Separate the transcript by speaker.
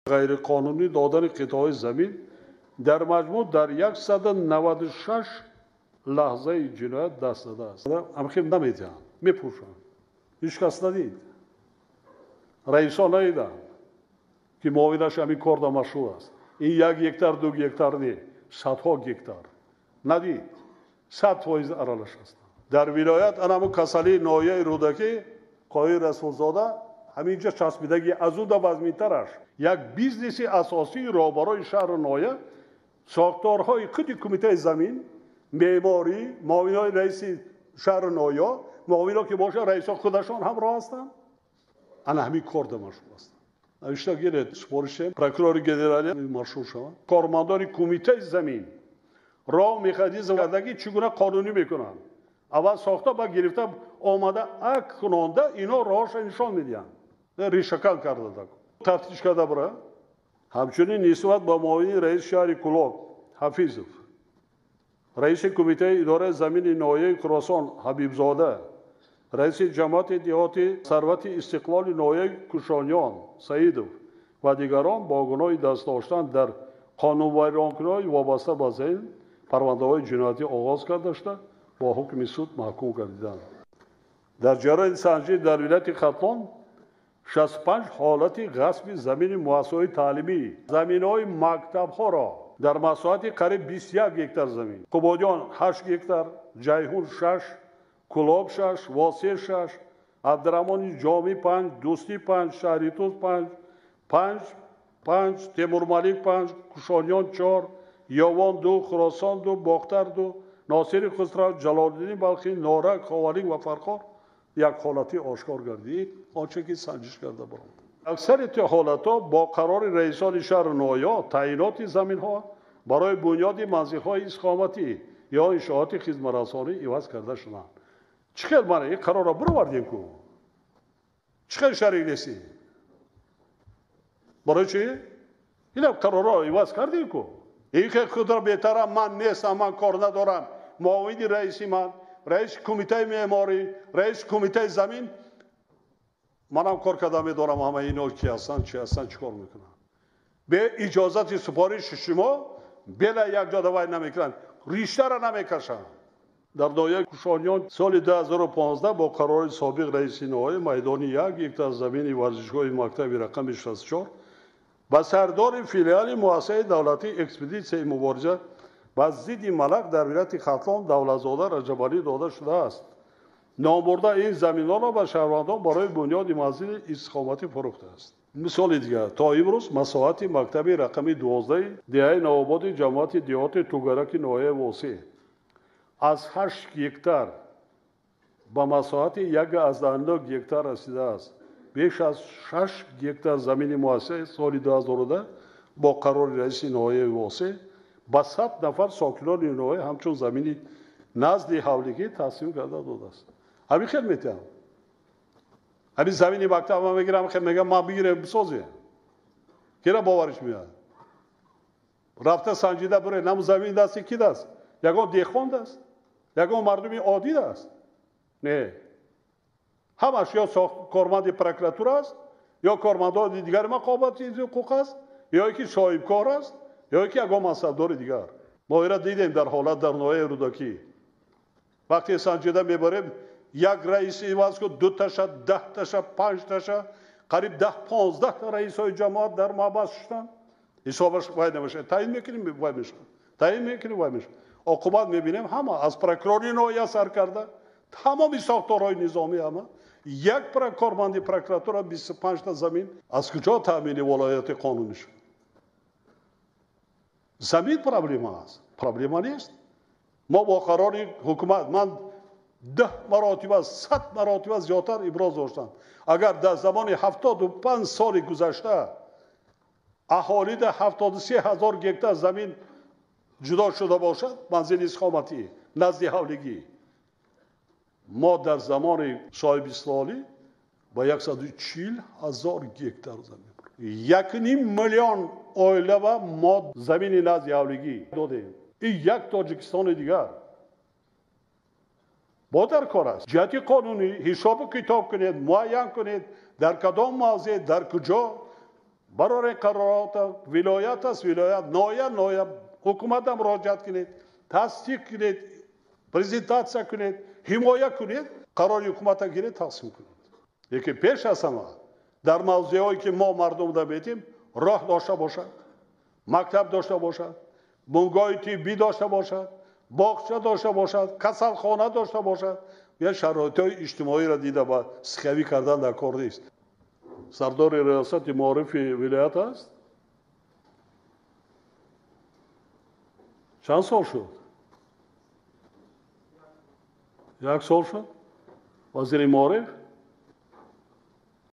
Speaker 1: غیرقانونی دادن قطعه زمین در مجموع در 196 لحظه جنایت دست داده است. همخیل نمیتونن میپوشن. هیچ کس ندید. رئیسا ندیدن که معاونش همین کار دا مشروع است. این 1 هکتار 2 هکتار نه، صدها هکتار ندید. 100% ارالش است. در ولایت انامو کسالی نایه رودکی قای رسولزاده همینجا چسبیدگی از اون دا وزمینترش یک بیزنسی اساسی را برای شهر نایه ساختارهای خود کمیته زمین معماری معاونای رئیس شهر نایه معاونا که باشه رئیسا خودشان هم راه هستند انا همین کار دا مشغول هستند. نوشته گیرد سپارش پروکورور گنرالی مشغول شوند. کارمندان کمیته زمین راه میخوادی زدگی چگونه قانونی میکنن. اول ساخته با گرفته آمده اک کننده اینا راهش نشان میدن. ریشکل کرده داد. تفتیش کرده برای همچنین نسبت با معاون رئیس شهر کلوب حفیظов رئیس کمیته اداره زمین نایه خراسان حبیب زاده رئیس جماعت دیهاتی ثروت استقلال نایه کوشانیان سعیدов و دیگران با گناه دست داشتن در قانون‌ویرانکنی وابسته به این پرونده‌های جنایتی آغاز کرده شده با حکم سود محکوم گردیدند. در جریان سنجش در ولایت ختلان 65 حالت غصب زمین مؤسسه‌های تعلیمی زمین‌های مکتب‌ها را در مساحت قریب 21 هکتار زمین قبادیان 8 هکتار جیهون 6 کلاب 6 واسع 6 عبدالرحمن جامی 5 دوستی 5 شهریتوز 5 تیمور ملیک 5 کوشانیان 4 یوان 2 خراسان 2 باختر 2 ناصر خسرو جلال‌الدین بلخی نارک خوالیک و فرخار یک حالتی آشکار گردید آنچه که سنجش کرده برام. اکثر حالتها با قرار رئیسان شهر نایه تعیینات زمین ها برای بنیاد منزل های اقامتی یا انشاءات خدمترسانی عوض کرده شدند. چخیل من این قرار را بروردیم کو؟ چخیل شریک نیستی؟ برای چی؟ این قرار را عوض کردیم کو؟ این که خود را بهتره من نیستم من کار ندارم معاون رئیسی من رئیس کمیته معماری رئیس کمیته زمین منم کار کرده میدارم همه اینا کی هستن چی هستن چیکار میکنن به اجازت سپارش شما بلا یک جا دوای نمیکنن ریشتر را نمیکشن. در نایه کوشانیان سال 2015 با قرار سابق رئیس نهایی میدانی 1 هکتار زمین ورزشگاه مکتب رقم 64 با سردار فیلیال مؤسسه دولتی اکسپدیسیون مبارزه با ضد ملک در ولایت ختلان دولتزاده رجبالی داده شده است. نامبرده این زمین‌ها را به شهروندان برای بنیاد منزل استقامتی فروخته است. مثال دیگر تا امروز مساحت مکتب رقم 12 دهه نوآباد جماعت دیهات توگرک نایه واسع از 8 هکتار به مساحت 1.9 هکتار رسیده است. بیش از 6 هکتار زمین مؤسسه سال 2010 با قرار رئیس نایه واسع با 100 نفر ساکنان نایه همچون زمینی نزد حولگی تقسیم کرده داده است. همین خیلی میتونم همین زمینی مکتب هم میگیرم خیلی میگم من بگیرم بسازه که را باورش میاد رفته سنجیده بره نمو زمین دستی کی دست یکان دیخوان دست یکان مردمی عادی دست نه همش یا کارمند پروکراتور است یا کارمندان دیگر مقامات حقوق است یا یکی صاحب کار است یا یکی یکان منصبدار دیگر. ما ایرا دیدیم در حالت در نایه رودکی وقتی سنجیده میبریم یک رئیس عوض که 2 تاشا 10 تاشا 5 تاشا قریب 10-15 تا رئیس های جماعت در محبس شدن حسابش وای نمیشه تعیین میکنیم وای میشه تعیین میکنیم وای میشه عقوبت میبینیم همه از پروکوروری نایه سر کرده تمامی ساختارهای نظامی همه یک کارمند پروکراتور 25 تا زمین از کجا تامین ولایت قانونی شد؟ زمین پرابلم است پرابلم نیست. ما با قرار حکومت من 10 مراتب 100 مراتب زیادتر ابراز داشتم اگر در زمان 75 سال گذشته اهالی در 73,000 هکتار زمین جدا شده باشد منزل اقامتی نزد حولگی ما در زمان صاحب استقلالی با 140,000 هکتار زمین 1.5 میلیون عائله و ما زمین نزد حولگی دادیم. این یک تاجیکستان دیگر با در کار است. جهت قانونی حساب کتاب کنید معین کنید در کدام موضع در کجا برای قرارات ولایت است ولایت نویا حکومت هم مراجعت کنید تصدیق کنید پرزنتاسیا کنید حمایت کنید قرار حکومت را گیرید تصمیم کنید یکی پیش از همه در موضوعی که ما مردم را میدیم راه داشته باشد مکتب داشته باشد بنگاه طبی داشته باشد باغچه داشته باشد کسالخانه داشته باشد یا شرایط اجتماعی را دیده با سخوی کردن در کار نیست سردار ریاست معارف ولایت است چند سال شد 1 سال شد وزیر معارف